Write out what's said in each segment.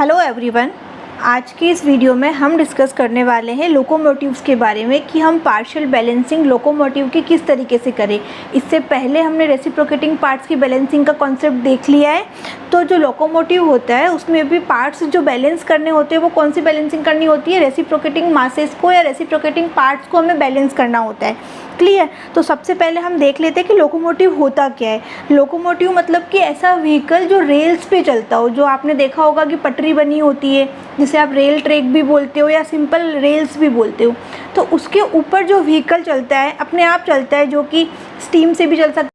Hello everyone, आज की इस वीडियो में हम डिस्कस करने वाले हैं लोकोमोटिव्स के बारे में कि हम पार्शियल बैलेंसिंग लोकोमोटिव की किस तरीके से करें। इससे पहले हमने रेसिप्रोकेटिंग पार्ट्स की बैलेंसिंग का कॉन्सेप्ट देख लिया है। तो जो लोकोमोटिव होता है उसमें भी पार्ट्स जो बैलेंस करने होते हैं वो कौन सी बैलेंसिंग करनी होती है, रेसिप्रोकेटिंग मासेस को या रेसिप्रोकेटिंग पार्ट्स को हमें बैलेंस करना होता है। क्लियर। तो सबसे पहले हम देख लेते हैं कि लोकोमोटिव होता क्या है। लोकोमोटिव मतलब कि ऐसा व्हीकल जो रेल्स पे चलता हो, जो आपने देखा होगा कि पटरी बनी होती है जिसे आप रेल ट्रैक भी बोलते हो या सिंपल रेल्स भी बोलते हो। तो उसके ऊपर जो व्हीकल चलता है अपने आप चलता है, जो कि स्टीम से भी चल सकता है,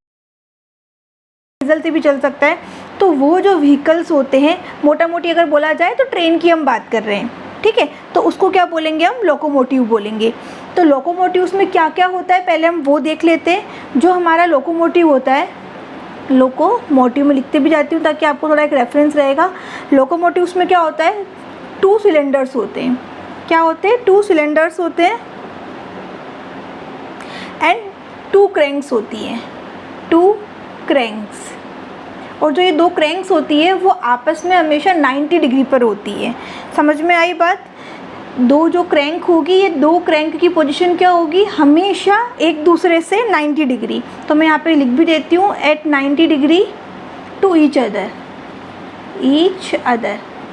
डीजल से भी चल सकता है। तो वो जो व्हीकल्स होते हैं, मोटा मोटी अगर बोला जाए तो ट्रेन की हम बात कर रहे हैं, ठीक है। तो उसको क्या बोलेंगे, हम लोकोमोटिव बोलेंगे। तो लोकोमोटिव्स में क्या क्या होता है पहले हम वो देख लेते हैं। जो हमारा लोकोमोटिव होता है, लोकोमोटिव में लिखते भी जाती हूँ ताकि आपको थोड़ा एक रेफरेंस रहेगा। लोकोमोटिव्स में क्या होता है, 2 सिलेंडर्स होते हैं। क्या होते हैं, 2 सिलेंडर्स होते हैं एंड 2 क्रैंक्स होती हैं, 2 क्रैंक्स। और जो ये 2 क्रैंक्स होती है वो आपस में हमेशा 90 डिग्री पर होती है। समझ में आई बात। दो जो क्रैंक होगी, ये 2 क्रैंक की पोजीशन क्या होगी, हमेशा एक दूसरे से 90 डिग्री। तो मैं यहाँ पे लिख भी देती हूँ, at 90 degree to each other,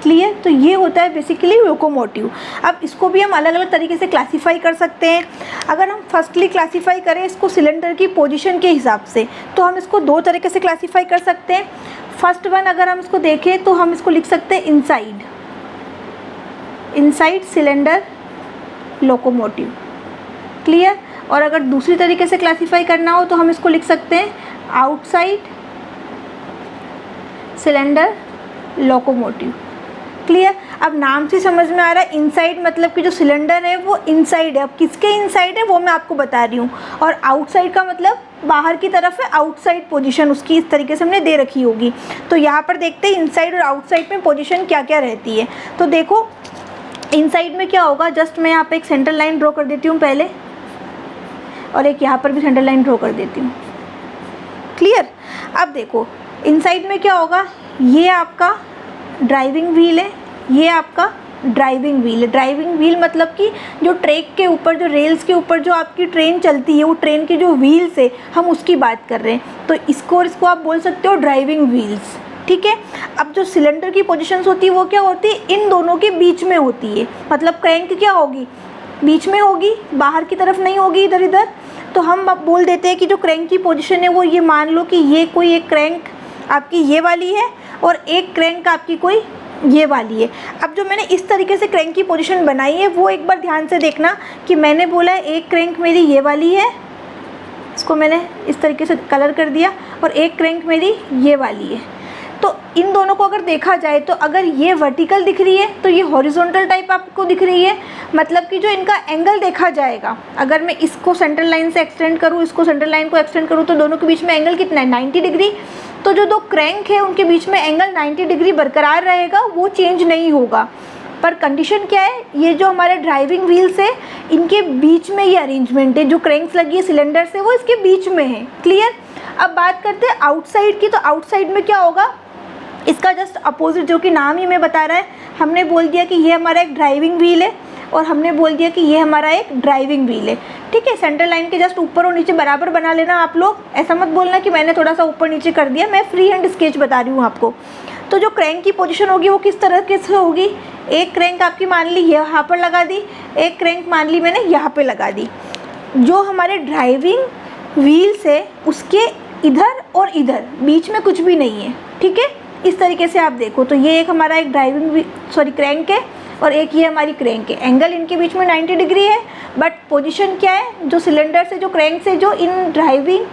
clear. तो ये होता है बेसिकली लोकोमोटिव। अब इसको भी हम अलग अलग तरीके से क्लासीफाई कर सकते हैं। अगर हम फर्स्टली क्लासीफाई करें इसको सिलेंडर की पोजीशन के हिसाब से, तो हम इसको 2 तरीके से क्लासीफाई कर सकते हैं। फर्स्ट वन अगर हम इसको देखें तो हम इसको लिख सकते हैं इनसाइड सिलेंडर लोकोमोटिव, क्लियर। और अगर दूसरी तरीके से क्लासीफाई करना हो तो हम इसको लिख सकते हैं आउटसाइड सिलेंडर लोकोमोटिव, क्लियर। अब नाम से समझ में आ रहा है, इनसाइड मतलब कि जो सिलेंडर है वो इनसाइड है। अब किसके इनसाइड है वो मैं आपको बता रही हूँ। और आउटसाइड का मतलब बाहर की तरफ है, आउटसाइड पोजीशन उसकी इस तरीके से हमने दे रखी होगी। तो यहाँ पर देखते हैं इनसाइड और आउटसाइड में पोजीशन क्या क्या रहती है। तो देखो इनसाइड में क्या होगा, जस्ट मैं यहाँ पे एक सेंटर लाइन ड्रॉ कर देती हूँ पहले, और एक यहाँ पर भी सेंटर लाइन ड्रॉ कर देती हूँ, क्लियर। अब देखो इनसाइड में क्या होगा, ये आपका ड्राइविंग व्हील है, ये आपका ड्राइविंग व्हील है। ड्राइविंग व्हील मतलब कि जो ट्रैक के ऊपर, जो रेल्स के ऊपर जो आपकी ट्रेन चलती है, वो ट्रेन की जो व्हील्स है हम उसकी बात कर रहे हैं। तो इसको और इसको आप बोल सकते हो ड्राइविंग व्हील्स, ठीक है। अब जो सिलेंडर की पोजीशंस होती है वो क्या होती है, इन दोनों के बीच में होती है। मतलब क्रैंक क्या होगी, बीच में होगी, बाहर की तरफ नहीं होगी इधर इधर। तो हम अब बोल देते हैं कि जो क्रैंक की पोजीशन है वो ये मान लो कि ये कोई एक क्रैंक आपकी ये वाली है और एक क्रैंक आपकी कोई ये वाली है। अब जो मैंने इस तरीके से क्रैंक की पोजीशन बनाई है वो एक बार ध्यान से देखना कि मैंने बोला है एक क्रैंक मेरी ये वाली है, इसको मैंने इस तरीके से कलर कर दिया, और एक क्रैंक मेरी ये वाली है। तो इन दोनों को अगर देखा जाए तो अगर ये वर्टिकल दिख रही है तो ये हॉरिजॉन्टल टाइप आपको दिख रही है। मतलब कि जो इनका एंगल देखा जाएगा, अगर मैं इसको सेंट्रल लाइन से एक्सटेंड करूँ, इसको सेंट्रल लाइन को एक्सटेंड करूँ, तो दोनों के बीच में एंगल कितना है, 90 डिग्री। तो जो 2 क्रैंक है उनके बीच में एंगल 90 डिग्री बरकरार रहेगा, वो चेंज नहीं होगा। पर कंडीशन क्या है, ये जो हमारे ड्राइविंग व्हील्स है इनके बीच में ये अरेंजमेंट है। जो क्रैंक्स लगी है सिलेंडर से वो इसके बीच में है, क्लियर। अब बात करते हैं आउटसाइड की। तो आउटसाइड में क्या होगा, इसका जस्ट अपोजिट, जो कि नाम ही में बता रहा है। हमने बोल दिया कि ये हमारा एक ड्राइविंग व्हील है और हमने बोल दिया कि ये हमारा एक ड्राइविंग व्हील है, ठीक है। सेंटर लाइन के जस्ट ऊपर और नीचे बराबर बना लेना आप लोग। ऐसा मत बोलना कि मैंने थोड़ा सा ऊपर नीचे कर दिया, मैं फ्री हैंड स्केच बता रही हूँ आपको। तो जो क्रैंक की पोजीशन होगी वो किस तरह से होगी, एक क्रैंक आपकी मान ली यहाँ पर लगा दी, एक क्रैंक मान ली मैंने यहाँ पर लगा दी। जो हमारे क्रैंक व्हील्स है उसके इधर और इधर बीच में कुछ भी नहीं है, ठीक है। इस तरीके से आप देखो तो ये एक हमारा एक क्रैंक है और एक ये हमारी क्रैंक है। एंगल इनके बीच में 90 डिग्री है, बट पोजीशन क्या है, जो सिलेंडर से, जो क्रैंक से, जो इन ड्राइविंग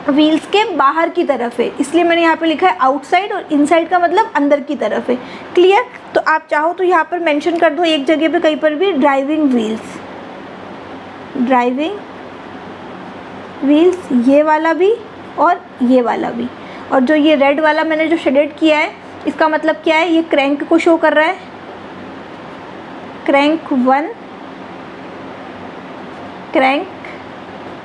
व्हील्स के बाहर की तरफ है। इसलिए मैंने यहाँ पे लिखा है आउटसाइड, और इनसाइड का मतलब अंदर की तरफ है, क्लियर। तो आप चाहो तो यहाँ पर मेंशन कर दो एक जगह पे कहीं पर भी ड्राइविंग व्हील्स, ये वाला भी और ये वाला भी। और जो ये रेड वाला मैंने जो शेडेड किया है इसका मतलब क्या है, ये क्रैंक को शो कर रहा है, क्रैंक 1, क्रैंक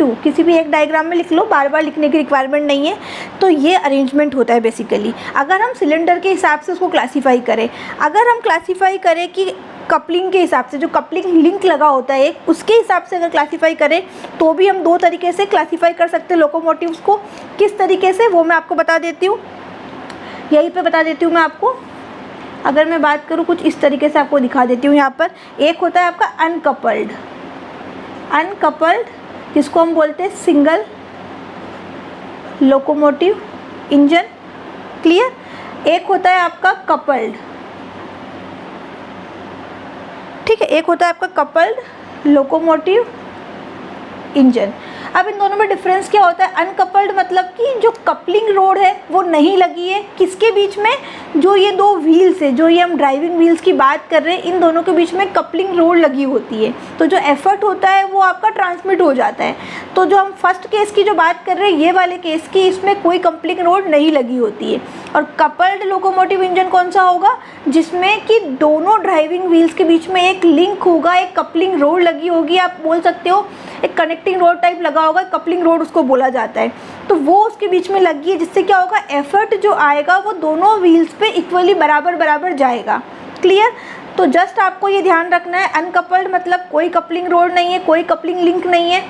2, किसी भी एक डायग्राम में लिख लो, बार बार लिखने की रिक्वायरमेंट नहीं है। तो ये अरेंजमेंट होता है बेसिकली। अगर हम सिलेंडर के हिसाब से उसको क्लासीफाई करें, अगर हम क्लासीफाई करें कि कपलिंग के हिसाब से, जो कपलिंग लिंक लगा होता है एक, उसके हिसाब से अगर क्लासीफाई करें तो भी हम 2 तरीके से क्लासीफाई कर सकते हैं लोकोमोटिव्स को। किस तरीके से, वो मैं आपको बता देती हूँ, यहीं पे बता देती हूँ मैं आपको। अगर मैं बात करूँ कुछ इस तरीके से आपको दिखा देती हूँ। यहाँ पर एक होता है आपका अनकपल्ड, जिसको हम बोलते हैं सिंगल लोकोमोटिव इंजन, क्लियर। एक होता है आपका कपल्ड, ठीक है, एक होता है आपका कपल्ड लोकोमोटिव इंजन। अब इन दोनों में डिफरेंस क्या होता है? अनकपल्ड मतलब कि जो कपलिंग रोड है वो नहीं लगी है किसके बीच में, जो ये 2 व्हील्स है, जो ये हम ड्राइविंग व्हील्स की बात कर रहे हैं, इन दोनों के बीच में कपलिंग रोड लगी होती है। तो जो एफर्ट होता है वो आपका ट्रांसमिट हो जाता है। तो जो हम फर्स्ट केस की जो बात कर रहे हैं, ये वाले केस की, इसमें कोई कपलिंग रोड नहीं लगी होती है। और कपल्ड लोकोमोटिव इंजन कौन सा होगा? जिसमें कि दोनों ड्राइविंग व्हील्स के बीच में एक लिंक होगा, एक कपलिंग रोड लगी होगी, आप बोल सकते हो एक कनेक्टिंग रोड टाइप लगा होगा, कपलिंग रोड उसको बोला जाता है। तो वो उसके बीच में लगी है, जिससे क्या होगा, एफर्ट जो आएगा वो दोनों व्हील्स पे इक्वली बराबर जाएगा, क्लियर। तो जस्ट आपको ये ध्यान रखना है, अनकपल्ड मतलब कोई कपलिंग रोड नहीं है, कोई कपलिंग लिंक नहीं है।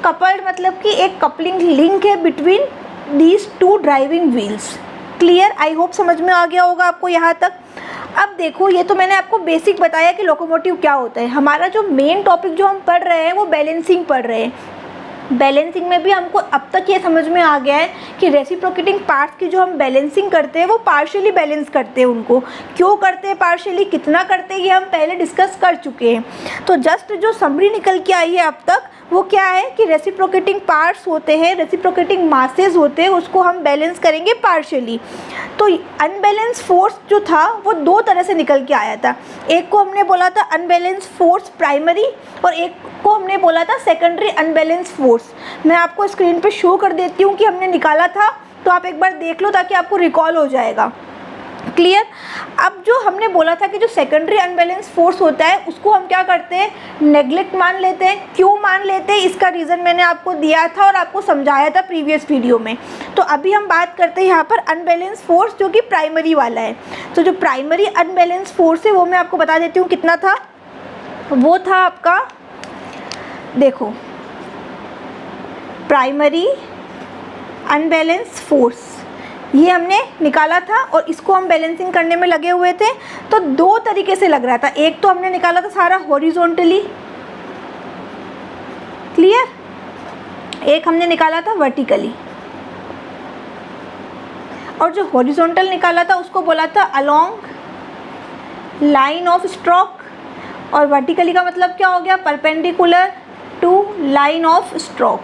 कपल्ड मतलब कि एक कपलिंग लिंक है between these 2 driving wheels, clear. I hope समझ में आ गया होगा आपको यहाँ तक। अब देखो, ये तो मैंने आपको बेसिक बताया कि लोकोमोटिव क्या होता है। हमारा जो मेन टॉपिक जो हम पढ़ रहे हैं वो बैलेंसिंग पढ़ रहे हैं। बैलेंसिंग में भी हमको अब तक ये समझ में आ गया है कि रेसिप्रोकेटिंग पार्ट्स की जो हम बैलेंसिंग करते हैं वो पार्शियली बैलेंस करते हैं। उनको क्यों करते हैं पार्शियली, कितना करते हैं, ये हम पहले डिस्कस कर चुके हैं। तो जस्ट जो समरी निकल के आई है अब तक वो क्या है कि रेसिप्रोकेटिंग पार्ट्स होते हैं, रेसिप्रोकेटिंग मासेस होते हैं, उसको हम बैलेंस करेंगे पार्शियली। तो अनबैलेंस फोर्स जो था वो 2 तरह से निकल के आया था। एक को हमने बोला था अनबैलेंस फोर्स प्राइमरी, और एक को हमने बोला था सेकेंडरी अनबैलेंस फोर्स। मैं आपको स्क्रीन पे शो कर देती हूँ कि हमने निकाला था, तो आप एक बार देख लो ताकि आपको रिकॉल हो जाएगा, क्लियर। अब जो हमने बोला था कि जो सेकेंडरी अनबैलेंस फोर्स होता है उसको हम क्या करते हैं, नेग्लेक्ट मान लेते हैं। क्यों मान लेते हैं, इसका रीज़न मैंने आपको दिया था और आपको समझाया था प्रीवियस वीडियो में। तो अभी हम बात करते हैं यहाँ पर अनबैलेंस फोर्स जो कि प्राइमरी वाला है। तो जो प्राइमरी अनबैलेंस फोर्स है वो मैं आपको बता देती हूँ कितना था। वो था आपका, देखो, प्राइमरी अनबैलेंस फोर्स ये हमने निकाला था और इसको हम बैलेंसिंग करने में लगे हुए थे। तो 2 तरीके से लग रहा था। एक तो हमने निकाला था सारा हॉरिजॉन्टली, क्लियर। एक हमने निकाला था वर्टिकली, और जो हॉरिजॉन्टल निकाला था उसको बोला था अलोंग लाइन ऑफ स्ट्रोक, और वर्टिकली का मतलब क्या हो गया, perpendicular to line of stroke,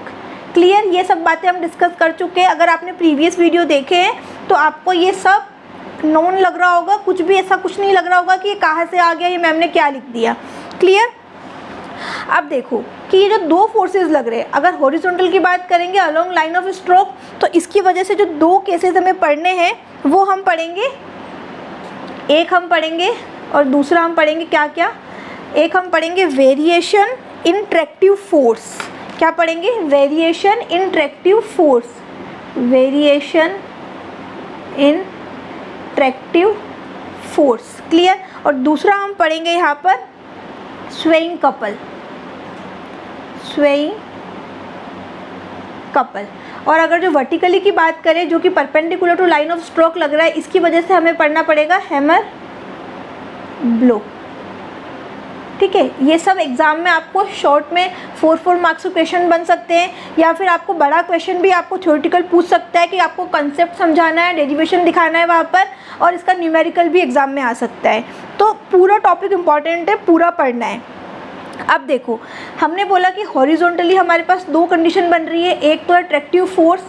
clear. ये सब बातें हम डिस्कस कर चुके हैं। अगर आपने प्रीवियस वीडियो देखे हैं तो आपको ये सब नोन लग रहा होगा, कुछ भी ऐसा कुछ नहीं लग रहा होगा कि ये कहाँ से आ गया, ये मैम ने क्या लिख दिया, क्लियर। अब देखो कि ये जो 2 फोर्सेस लग रहे हैं, अगर हॉरिजॉन्टल की बात करेंगे अलोंग लाइन ऑफ स्ट्रोक, तो इसकी वजह से जो 2 केसेस हमें पढ़ने हैं वो हम पढ़ेंगे, एक हम पढ़ेंगे और दूसरा हम पढ़ेंगे क्या क्या, एक हम पढ़ेंगे वेरिएशन इन ट्रैक्टिव फोर्स। क्या पढ़ेंगे, variation in tractive force, variation in tractive force, clear. और दूसरा हम पढ़ेंगे यहाँ पर स्वेइंग कपल, स्वेइंग कपल। और अगर जो वर्टिकली की बात करें, जो कि perpendicular to line of stroke लग रहा है, इसकी वजह से हमें पढ़ना पड़ेगा हैमर ब्लो, ठीक है। ये सब एग्जाम में आपको शॉर्ट में 4 मार्क्स के क्वेश्चन बन सकते हैं, या फिर आपको बड़ा क्वेश्चन भी आपको थ्योरेटिकल पूछ सकता है कि आपको कंसेप्ट समझाना है, डेरिवेशन दिखाना है वहाँ पर, और इसका न्यूमेरिकल भी एग्जाम में आ सकता है। तो पूरा टॉपिक इंपॉर्टेंट है, पूरा पढ़ना है। अब देखो, हमने बोला कि हॉरिजॉन्टली हमारे पास 2 कंडीशन बन रही है, एक तो है ट्रैक्टिव फोर्स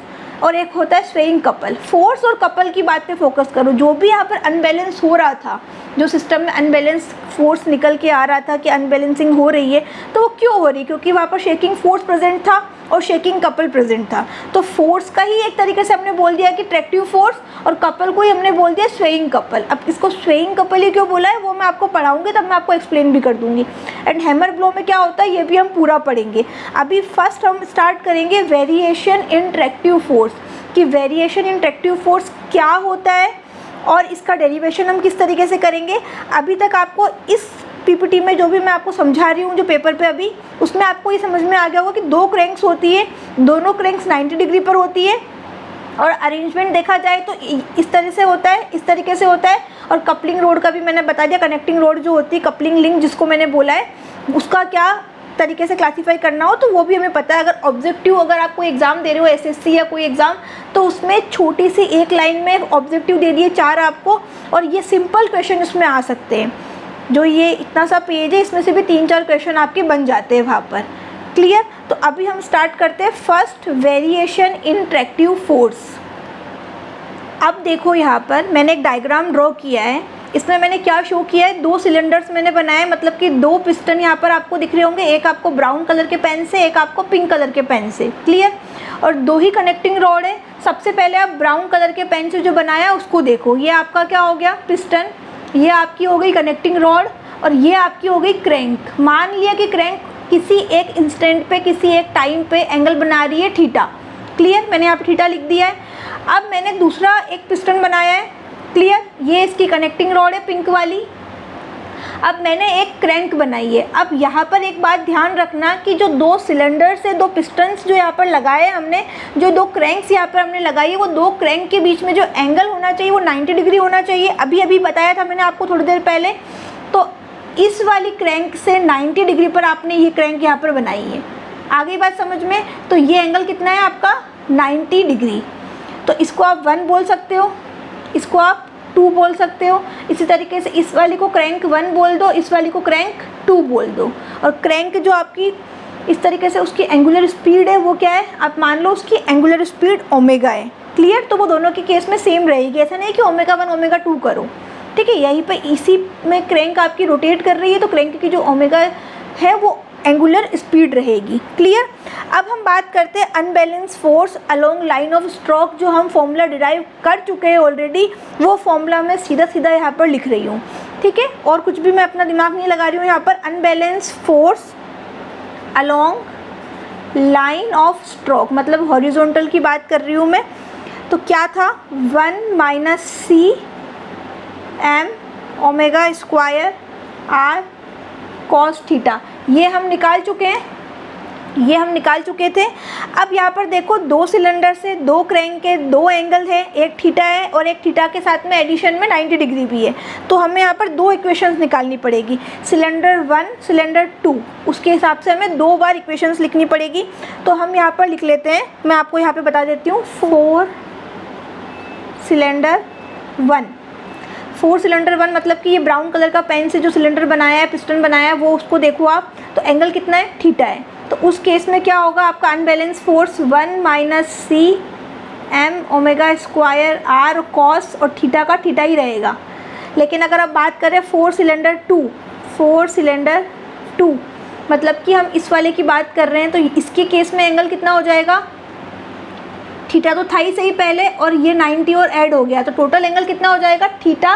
और एक होता है स्वेइंग कपल। फोर्स और कपल की बात पे फोकस करो। जो भी यहाँ पर अनबैलेंस हो रहा था, जो सिस्टम में अनबैलेंस फोर्स निकल के आ रहा था कि अनबैलेंसिंग हो रही है, तो वो क्यों हो रही है, क्योंकि वहाँ पर शेकिंग फोर्स प्रेजेंट था और शेकिंग कपल प्रेजेंट था। तो फोर्स का ही एक तरीके से हमने बोल दिया कि ट्रैक्टिव फोर्स, और कपल को ही हमने बोल दिया स्वेइंग कपल। अब इसको स्वेइंग कपल ही क्यों बोला है वो मैं आपको पढ़ाऊंगी, तब मैं आपको एक्सप्लेन भी कर दूंगी। एंड हैमर ब्लो में क्या होता है ये भी हम पूरा पढ़ेंगे। अभी फर्स्ट हम स्टार्ट करेंगे वेरिएशन इन ट्रैक्टिव फोर्स, कि वेरिएशन इन ट्रैक्टिव फोर्स क्या होता है और इसका डेरिवेशन हम किस तरीके से करेंगे। अभी तक आपको इस पीपीटी में जो भी मैं आपको समझा रही हूँ जो पेपर पे अभी, उसमें आपको ये समझ में आ गया होगा कि दो क्रैंक्स होती है, दोनों क्रैंक्स 90 डिग्री पर होती है, और अरेंजमेंट देखा जाए तो इस तरह से होता है, इस तरीके से होता है। और कपलिंग रोड का भी मैंने बता दिया, कनेक्टिंग रोड जो होती है, कपलिंग लिंक जिसको मैंने बोला है, उसका क्या तरीके से क्लासीफाई करना हो तो वो भी हमें पता है। अगर ऑब्जेक्टिव, अगर आप कोई एग्जाम दे रहे हो एसएससी या कोई एग्जाम, तो उसमें छोटी सी एक लाइन में ऑब्जेक्टिव दे दिए 4 आपको, और ये सिंपल क्वेश्चन उसमें आ सकते हैं। जो ये इतना सा पेज है इसमें से भी 3-4 क्वेश्चन आपके बन जाते हैं वहाँ पर। क्लियर? तो अभी हम स्टार्ट करते हैं first variation in tractive force. अब देखो यहाँ पर मैंने एक डायग्राम ड्रॉ किया है, इसमें मैंने क्या शो किया है, 2 सिलेंडर्स मैंने बनाए, मतलब कि 2 पिस्टन यहाँ पर आपको दिख रहे होंगे, एक आपको ब्राउन कलर के पेन से, एक आपको पिंक कलर के पेन से। क्लियर? और 2 ही कनेक्टिंग रॉड है। सबसे पहले आप ब्राउन कलर के पेन से जो बनाया उसको देखो, ये आपका क्या हो गया, पिस्टन, ये आपकी हो गई कनेक्टिंग रॉड, और ये आपकी हो गई क्रैंक। मान लिया कि क्रैंक किसी एक इंस्टेंट पे, किसी एक टाइम पे एंगल बना रही है थीटा। क्लियर? मैंने यहाँ पे थीटा लिख दिया है। अब मैंने दूसरा एक पिस्टन बनाया है। क्लियर? ये इसकी कनेक्टिंग रॉड है पिंक वाली। अब मैंने एक क्रैंक बनाई है। अब यहाँ पर एक बात ध्यान रखना कि जो 2 सिलेंडर से 2 पिस्टन्स जो यहाँ पर लगाए हमने, जो 2 क्रैंक्स यहाँ पर हमने लगाई है, वो 2 क्रैंक के बीच में जो एंगल होना चाहिए वो 90 डिग्री होना चाहिए। अभी अभी बताया था मैंने आपको थोड़ी देर पहले। तो इस वाली क्रैंक से 90 डिग्री पर आपने ये क्रैंक यहाँ पर बनाई है। आ गई बात समझ में? तो ये एंगल कितना है आपका, 90 डिग्री। तो इसको आप 1 बोल सकते हो, इसको आप 2 बोल सकते हो। इसी तरीके से इस वाली को क्रैंक 1 बोल दो, इस वाली को क्रैंक 2 बोल दो। और क्रैंक जो आपकी इस तरीके से उसकी एंगुलर स्पीड है वो क्या है, आप मान लो उसकी एंगुलर स्पीड ओमेगा है। क्लियर? तो वो दोनों के केस में सेम रहेगी, ऐसा नहीं कि ओमेगा 1 ओमेगा 2 करो। ठीक है? यहीं पे इसी में क्रैंक आपकी रोटेट कर रही है, तो क्रैंक की जो ओमेगा है वो एंगुलर स्पीड रहेगी। क्लियर? अब हम बात करते हैं unbalance force along line of stroke, जो हम फॉर्मूला डिराइव कर चुके हैं ऑलरेडी, वो फॉर्मूला मैं सीधा सीधा यहाँ पर लिख रही हूँ। ठीक है? और कुछ भी मैं अपना दिमाग नहीं लगा रही हूँ यहाँ पर। Unbalance force along line of stroke, मतलब हॉरिजॉन्टल की बात कर रही हूँ मैं। तो क्या था, 1 - c m omega square r cos theta, ये हम निकाल चुके हैं, ये हम निकाल चुके थे। अब यहाँ पर देखो 2 सिलेंडर से 2 क्रैंक के 2 एंगल है, एक थीटा है और एक थीटा के साथ में एडिशन में 90 डिग्री भी है। तो हमें यहाँ पर 2 इक्वेशंस निकालनी पड़ेगी, सिलेंडर 1 सिलेंडर 2, उसके हिसाब से हमें 2 बार इक्वेशंस लिखनी पड़ेगी। तो हम यहाँ पर लिख लेते हैं, मैं आपको यहाँ पर बता देती हूँ। 4 सिलेंडर 1 मतलब कि ये ब्राउन कलर का पेन से जो सिलेंडर बनाया है, पिस्टन बनाया है, वो उसको देखो आप, तो एंगल कितना है, थीटा है। तो उस केस में क्या होगा आपका unbalance force 1 - c m omega square r cos, और थीटा का थीटा ही रहेगा। लेकिन अगर आप बात करें 4 सिलेंडर 2 मतलब कि हम इस वाले की बात कर रहे हैं, तो इसके केस में एंगल कितना हो जाएगा, थीटा तो था ही सही पहले, और ये 90 और ऐड हो गया, तो टोटल एंगल कितना हो जाएगा, थीटा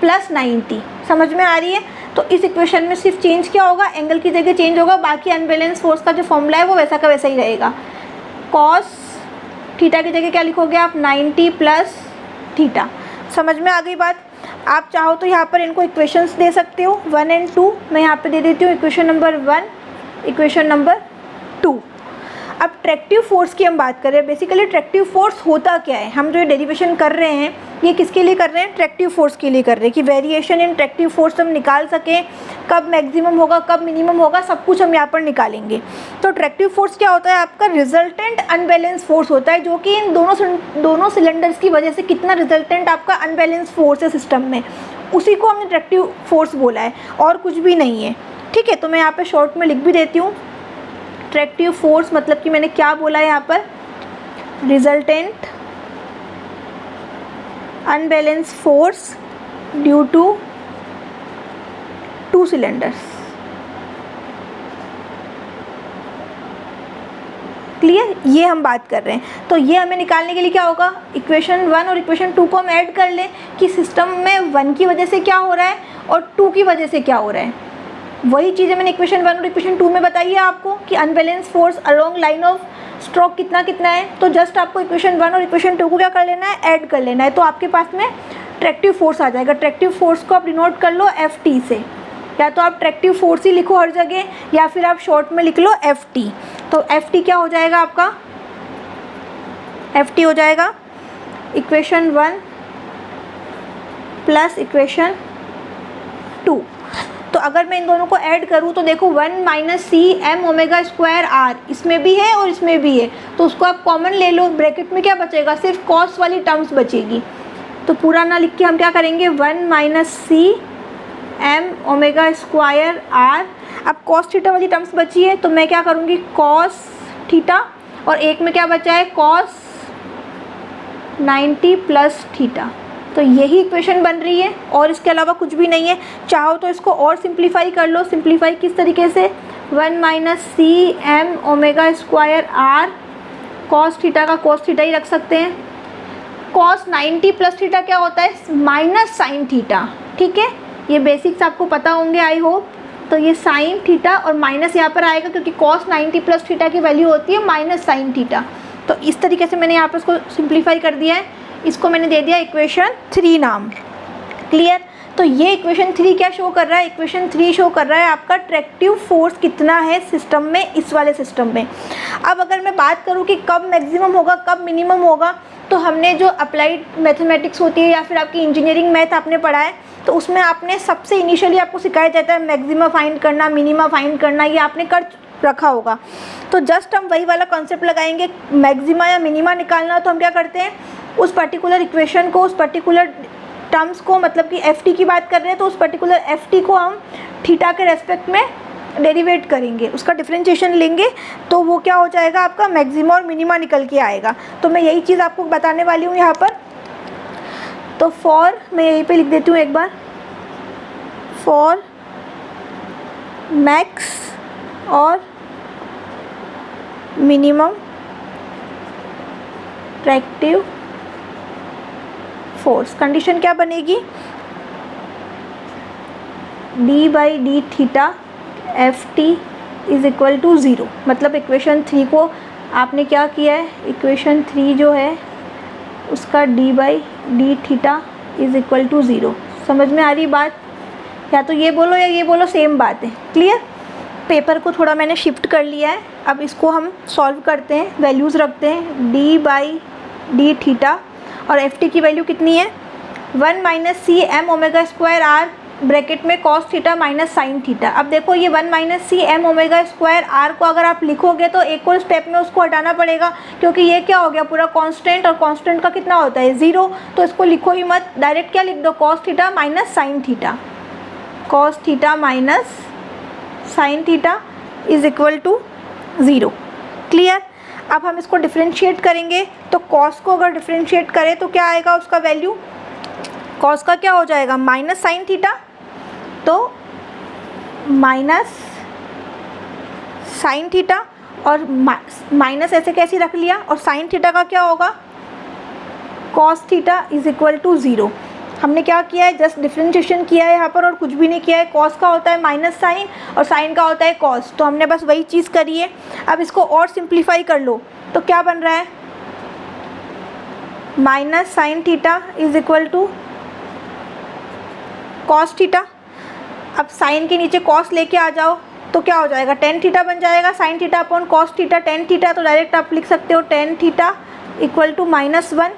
प्लस 90। समझ में आ रही है? तो इस इक्वेशन में सिर्फ चेंज क्या होगा, एंगल की जगह चेंज होगा, बाकी अनबैलेंस फोर्स का जो फॉर्मूला है वो वैसा का वैसा ही रहेगा। कॉस थीटा की जगह क्या लिखोगे आप, 90 प्लस थीटा। समझ में आ गई बात? आप चाहो तो यहाँ पर इनको इक्वेशंस दे सकते हो, 1 और 2। मैं यहाँ पे दे देती हूँ इक्वेशन नंबर 1, इक्वेशन नंबर 2। अब ट्रैक्टिव फोर्स की हम बात करें। बेसिकली ट्रैक्टिव फोर्स होता क्या है, हम जो ये डेरिवेशन कर रहे हैं ये किसके लिए कर रहे हैं, ट्रैक्टिव फोर्स के लिए कर रहे हैं, कि वेरिएशन इन ट्रैक्टिव फोर्स हम निकाल सकें, कब मैक्सिमम होगा कब मिनिमम होगा, सब कुछ हम यहाँ पर निकालेंगे। तो ट्रैक्टिव फोर्स क्या होता है, आपका रिजल्टेंट अनबैलेंस फोर्स होता है, जो कि इन दोनों सिलेंडर्स की वजह से कितना रिजल्टेंट आपका अनबैलेंस फोर्स है सिस्टम में, उसी को हमने ट्रैक्टिव फोर्स बोला है, और कुछ भी नहीं है। ठीक है? तो मैं यहाँ पर शॉर्ट में लिख भी देती हूँ, ट्रैक्टिव फोर्स मतलब कि मैंने क्या बोला है यहाँ पर, resultant unbalance force due to 2 cylinders. Clear, ये हम बात कर रहे हैं। तो ये हमें निकालने के लिए क्या होगा, इक्वेशन 1 और इक्वेशन 2 को हम ऐड कर लें कि सिस्टम में 1 की वजह से क्या हो रहा है और 2 की वजह से क्या हो रहा है। वही चीज़ें मैंने इक्वेशन 1 और इक्वेशन 2 में बताई है आपको कि unbalance force along line of stroke कितना कितना है। तो जस्ट आपको इक्वेशन 1 और इक्वेशन 2 को क्या कर लेना है, ऐड कर लेना है। तो आपके पास में ट्रैक्टिव फोर्स आ जाएगा। ट्रैक्टिव फोर्स को आप डिनोट कर लो FT से, या तो आप ट्रैक्टिव फोर्स ही लिखो हर जगह, या फिर आप शॉर्ट में लिख लो FT। तो FT क्या हो जाएगा आपका, FT हो जाएगा इक्वेशन 1 प्लस इक्वेशन 2। तो अगर मैं इन दोनों को ऐड करूँ तो देखो 1 minus C M omega square R, इसमें भी है और इसमें भी है, तो उसको आप कॉमन ले लो। ब्रैकेट में क्या बचेगा, सिर्फ कॉस वाली टर्म्स बचेगी। तो पूरा ना लिख के हम क्या करेंगे, 1 minus C M omega square R. अब कॉस थीटा वाली टर्म्स बची है तो मैं क्या करूँगी, कॉस थीटा, और एक में क्या बचा है, कॉस 90 प्लस थीटा। तो यही इक्वेशन बन रही है और इसके अलावा कुछ भी नहीं है। चाहो तो इसको और सिंप्लीफाई कर लो। सिंप्लीफाई किस तरीके से, 1 minus C M omega square R, cos theta का कॉस थीटा ही रख सकते हैं। कॉस 90 प्लस थीटा क्या होता है, माइनस साइन थीटा। ठीक है, ये बेसिक्स आपको पता होंगे आई होप। तो ये साइन थीटा और माइनस यहाँ पर आएगा क्योंकि कॉस 90 प्लस थीटा की वैल्यू होती है माइनस साइन थीटा। तो इस तरीके से मैंने यहाँ पर इसको सिंप्लीफाई कर दिया है। इसको मैंने दे दिया इक्वेशन 3 नाम। क्लियर। तो ये इक्वेशन 3 क्या शो कर रहा है, इक्वेशन 3 शो कर रहा है आपका ट्रैक्टिव फोर्स कितना है सिस्टम में, इस वाले सिस्टम में। अब अगर मैं बात करूँ कि कब मैक्सिमम होगा कब मिनिमम होगा, तो हमने जो अप्लाइड मैथमेटिक्स होती है या फिर आपकी इंजीनियरिंग मैथ आपने पढ़ा है, तो उसमें आपने सबसे इनिशियली आपको सिखाया जाता है मैक्सिमा फाइंड करना, मिनिमा फाइंड करना, ये आपने कर रखा होगा। तो जस्ट हम वही वाला कॉन्सेप्ट लगाएंगे। मैक्सिमा या मिनिमा निकालना तो हम क्या करते हैं, उस पर्टिकुलर इक्वेशन को, उस पर्टिकुलर टर्म्स को, मतलब कि FT की बात कर रहे हैं तो उस पर्टिकुलर FT को हम थीटा के रेस्पेक्ट में डेरिवेट करेंगे, उसका डिफरेंशिएशन लेंगे, तो वो क्या हो जाएगा आपका मैक्सिमा और मिनिमा निकल के आएगा। तो मैं यही चीज़ आपको बताने वाली हूँ यहाँ पर। तो फॉर, मैं यहीं पे लिख देती हूँ एक बार, फॉर मैक्स और मिनिमम ट्रैक्टिव फोर्स, कंडीशन क्या बनेगी, d by d theta FT is equal to 0। मतलब इक्वेशन 3 को आपने क्या किया है, इक्वेशन 3 जो है उसका d by d theta is equal to 0। समझ में आ रही बात, या तो ये बोलो या ये बोलो, सेम बात है। क्लियर। पेपर को थोड़ा मैंने शिफ्ट कर लिया है, अब इसको हम सॉल्व करते हैं, वैल्यूज़ रखते हैं। d बाई डी थीटा और FT की वैल्यू कितनी है, 1 minus C M omega square r, bracket में cos theta minus sine theta. अब देखो ये 1 minus C M omega square r को अगर आप लिखोगे तो एक और स्टेप में उसको हटाना पड़ेगा, क्योंकि ये क्या हो गया पूरा कांस्टेंट, और कांस्टेंट का कितना होता है 0। तो इसको लिखो ही मत, डायरेक्ट क्या लिख दो, cos theta minus sine theta, cos theta minus sine theta is equal to 0। Clear. अब हम इसको डिफ्रेंशिएट करेंगे, तो कॉस को अगर डिफ्रेंशिएट करें तो क्या आएगा उसका वैल्यू, कॉस का क्या हो जाएगा माइनस साइन थीटा, तो माइनस साइन थीटा, और माइनस ऐसे कैसे रख लिया, और साइन थीटा का क्या होगा, cos theta is equal to 0। हमने क्या किया है, जस्ट डिफ्रेंशिएशन किया है यहाँ पर और कुछ भी नहीं किया है। कॉस का होता है माइनस साइन और साइन का होता है कॉस, तो हमने बस वही चीज़ करी है। अब इसको और सिंप्लीफाई कर लो तो क्या बन रहा है, minus sine theta is equal to cos theta. अब साइन के नीचे कॉस लेके आ जाओ तो क्या हो जाएगा, टेन थीटा बन जाएगा, sine theta upon cos theta, tan theta, तो डायरेक्ट आप लिख सकते हो टेन थीटा इक्वल टू -1।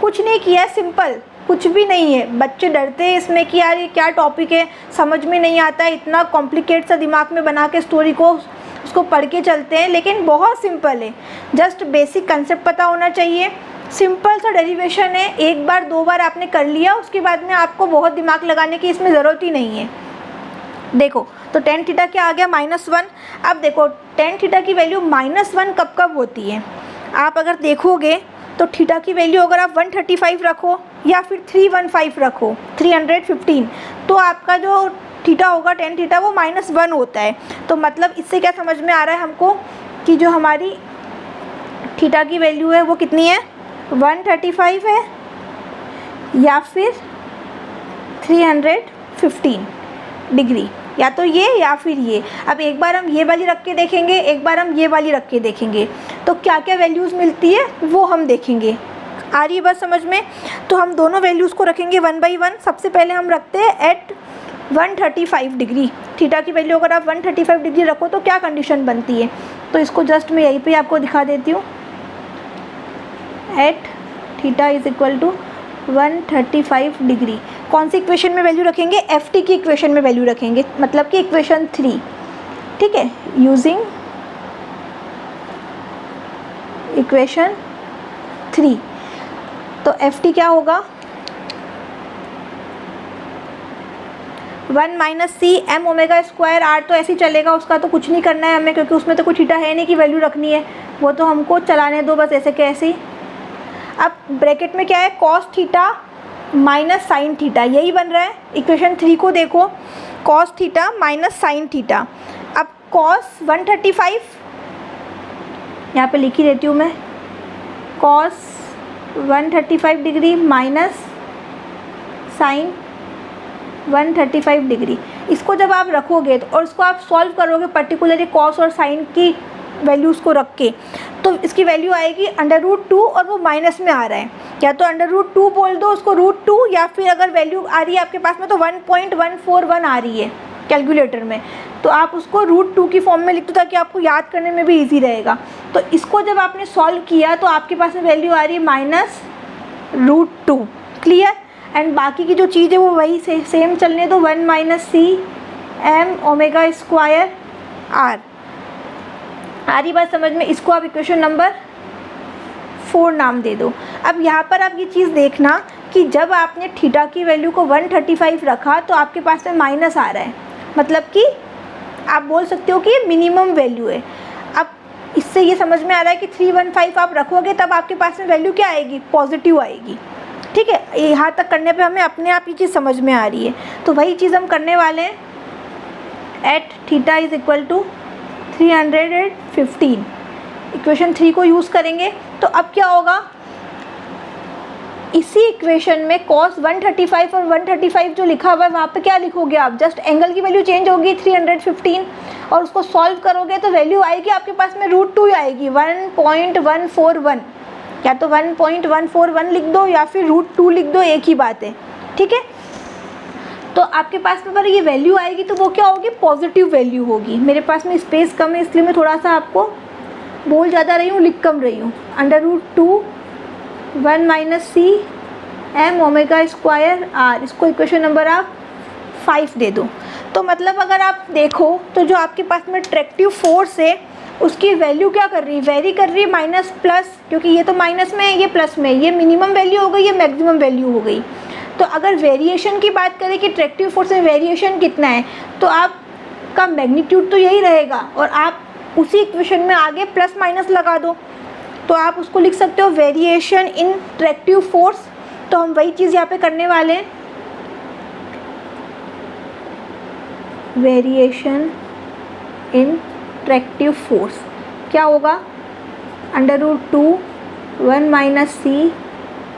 कुछ नहीं किया है, सिंपल, कुछ भी नहीं है। बच्चे डरते हैं इसमें कि यार ये क्या टॉपिक है, समझ में नहीं आता है, इतना कॉम्प्लिकेट सा दिमाग में बना के स्टोरी को उसको पढ़ के चलते हैं, लेकिन बहुत सिंपल है। जस्ट बेसिक कंसेप्ट पता होना चाहिए, सिंपल सा डेरिवेशन है, एक बार दो बार आपने कर लिया, उसके बाद में आपको बहुत दिमाग लगाने की इसमें ज़रूरत ही नहीं है। देखो तो टेन थीटा क्या आ गया -1। अब देखो टेन थीटा की वैल्यू -1 कब कब होती है, आप अगर देखोगे तो थीटा की वैल्यू अगर आप 135 रखो या फिर 315 रखो, 315, तो आपका जो थीटा होगा टेन थीटा वो -1 होता है। तो मतलब इससे क्या समझ में आ रहा है हमको कि जो हमारी थीटा की वैल्यू है वो कितनी है, 135 है या फिर 315 डिग्री, या तो ये या फिर ये। अब एक बार हम ये वाली रख के देखेंगे, एक बार हम ये वाली रख के देखेंगे, तो क्या क्या वैल्यूज़ मिलती है वो हम देखेंगे। आ रही है बात समझ में? तो हम दोनों वैल्यूज़ को रखेंगे 1 बाई 1। सबसे पहले हम रखते हैं एट 135 डिग्री। थीटा की वैल्यू अगर आप 135 डिग्री रखो तो क्या कंडीशन बनती है, तो इसको जस्ट मैं यहीं पे आपको दिखा देती हूँ। At theta is equal to 135 degree. कौन सी इक्वेशन में वैल्यू रखेंगे, एफ टी की इक्वेशन में वैल्यू रखेंगे, मतलब कि इक्वेशन 3, ठीक है, यूजिंग इक्वेशन 3। तो एफ टी क्या होगा, 1 minus C M omega square R. तो ऐसे ही चलेगा, उसका तो कुछ नहीं करना है हमें, क्योंकि उसमें तो कोई थीटा है नहीं कि वैल्यू रखनी है, वो तो हमको चलाने दो बस ऐसे कैसे ही। अब ब्रैकेट में क्या है, cos theta minus sine theta, यही बन रहा है। इक्वेशन 3 को देखो, cos theta minus sine theta. अब कॉस 135 यहाँ पे लिख ही देती हूँ मैं, cos 135 degree minus sine 135 degree. इसको जब आप रखोगे तो और इसको आप सॉल्व करोगे पर्टिकुलरली कॉस और साइन की वैल्यूज़ को रख के, तो इसकी वैल्यू आएगी √2 और वो माइनस में आ रहा है, या तो √2 बोल दो उसको √2, या फिर अगर वैल्यू आ रही है आपके पास में तो 1.141 आ रही है कैलकुलेटर में, तो आप उसको √2 की फॉर्म में लिख दो ताकि आपको याद करने में भी ईजी रहेगा। तो इसको जब आपने सॉल्व किया तो आपके पास में वैल्यू आ रही है -√2। क्लियर? एंड बाकी की जो चीज़ है वो वही सेम चलने दो, 1 minus C M omega square r. आ रही बात समझ में? इसको आप इक्वेशन नंबर 4 नाम दे दो। अब यहाँ पर आप ये चीज़ देखना कि जब आपने थीटा की वैल्यू को 135 रखा तो आपके पास में माइनस आ रहा है, मतलब कि आप बोल सकते हो कि ये मिनिमम वैल्यू है। अब इससे ये समझ में आ रहा है कि 315 आप रखोगे तब आपके पास में वैल्यू क्या आएगी, पॉजिटिव आएगी। ठीक है, यहाँ तक करने पे हमें अपने आप ये चीज़ समझ में आ रही है। तो वही चीज़ हम करने वाले हैं, at theta is equal to 315, equation 3 को यूज़ करेंगे। तो अब क्या होगा, इसी इक्वेशन में cos 135 और 135 जो लिखा हुआ है वहाँ पे क्या लिखोगे आप, जस्ट एंगल की वैल्यू चेंज होगी 315, और उसको सॉल्व करोगे तो वैल्यू आएगी आपके पास में √2 आएगी, 1.141, या तो 1.141 लिख दो या फिर √2 लिख दो, एक ही बात है। ठीक है, तो आपके पास में अगर ये वैल्यू आएगी तो वो क्या होगी, पॉजिटिव वैल्यू होगी। मेरे पास में स्पेस कम है इसलिए मैं थोड़ा सा आपको बोल ज़्यादा रही हूँ, लिख कम रही हूँ। √2 1 minus C M omega square R, इसको इक्वेशन नंबर आप 5 दे दो। तो मतलब अगर आप देखो तो जो आपके पास में अट्रैक्टिव फोर्स है उसकी वैल्यू क्या कर रही है, वेरी कर रही है, माइनस प्लस, क्योंकि ये तो माइनस में है ये प्लस में है, ये मिनिमम वैल्यू हो गई, ये मैक्सिमम वैल्यू हो गई। तो अगर वेरिएशन की बात करें कि अट्रैक्टिव फोर्स में वेरिएशन कितना है, तो आपका मैग्नीट्यूड तो यही रहेगा, और आप उसी इक्वेशन में आगे प्लस माइनस लगा दो तो आप उसको लिख सकते हो वेरिएशन इन अट्रैक्टिव फोर्स। तो हम वही चीज़ यहाँ पे करने वाले हैं, वेरिएशन इन अट्रैक्टिव फोर्स क्या होगा, √2 1 minus C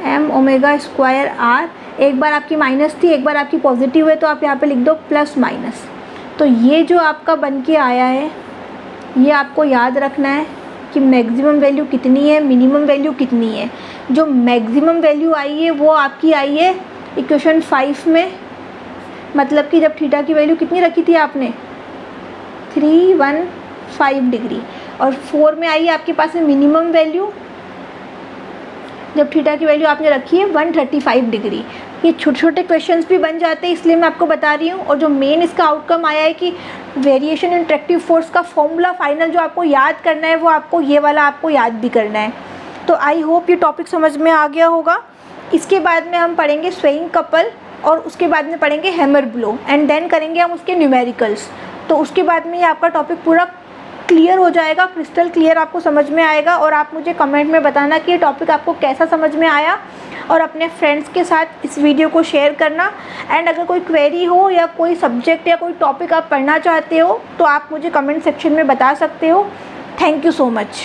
M omega square R. एक बार आपकी माइनस थी, एक बार आपकी पॉजिटिव है, तो आप यहाँ पे लिख दो प्लस माइनस। तो ये जो आपका बन के आया है ये आपको याद रखना है कि मैक्सिमम वैल्यू कितनी है, मिनिमम वैल्यू कितनी है। जो मैक्सिमम वैल्यू आई है वो आपकी आई है इक्वेशन 5 में, मतलब कि जब थीटा की वैल्यू कितनी रखी थी आपने 315 डिग्री, और 4 में आई है आपके पास में मिनिमम वैल्यू जब थीटा की वैल्यू आपने रखी है 135 डिग्री। ये छोटे छोटे क्वेश्चंस भी बन जाते हैं इसलिए मैं आपको बता रही हूँ। और जो मेन इसका आउटकम आया है कि वेरिएशन इन अट्रैक्टिव फोर्स का फॉर्मूला फाइनल जो आपको याद करना है वो आपको ये वाला आपको याद भी करना है। तो आई होप ये टॉपिक समझ में आ गया होगा। इसके बाद में हम पढ़ेंगे स्वेइंग कपल, और उसके बाद में पढ़ेंगे हैमर ब्लो, एंड देन करेंगे हम उसके न्यूमेरिकल्स। तो उसके बाद में ये आपका टॉपिक पूरा क्लियर हो जाएगा, क्रिस्टल क्लियर आपको समझ में आएगा। और आप मुझे कमेंट में बताना कि ये टॉपिक आपको कैसा समझ में आया, और अपने फ्रेंड्स के साथ इस वीडियो को शेयर करना। एंड अगर कोई क्वेरी हो या कोई सब्जेक्ट या कोई टॉपिक आप पढ़ना चाहते हो तो आप मुझे कमेंट सेक्शन में बता सकते हो। Thank you so much.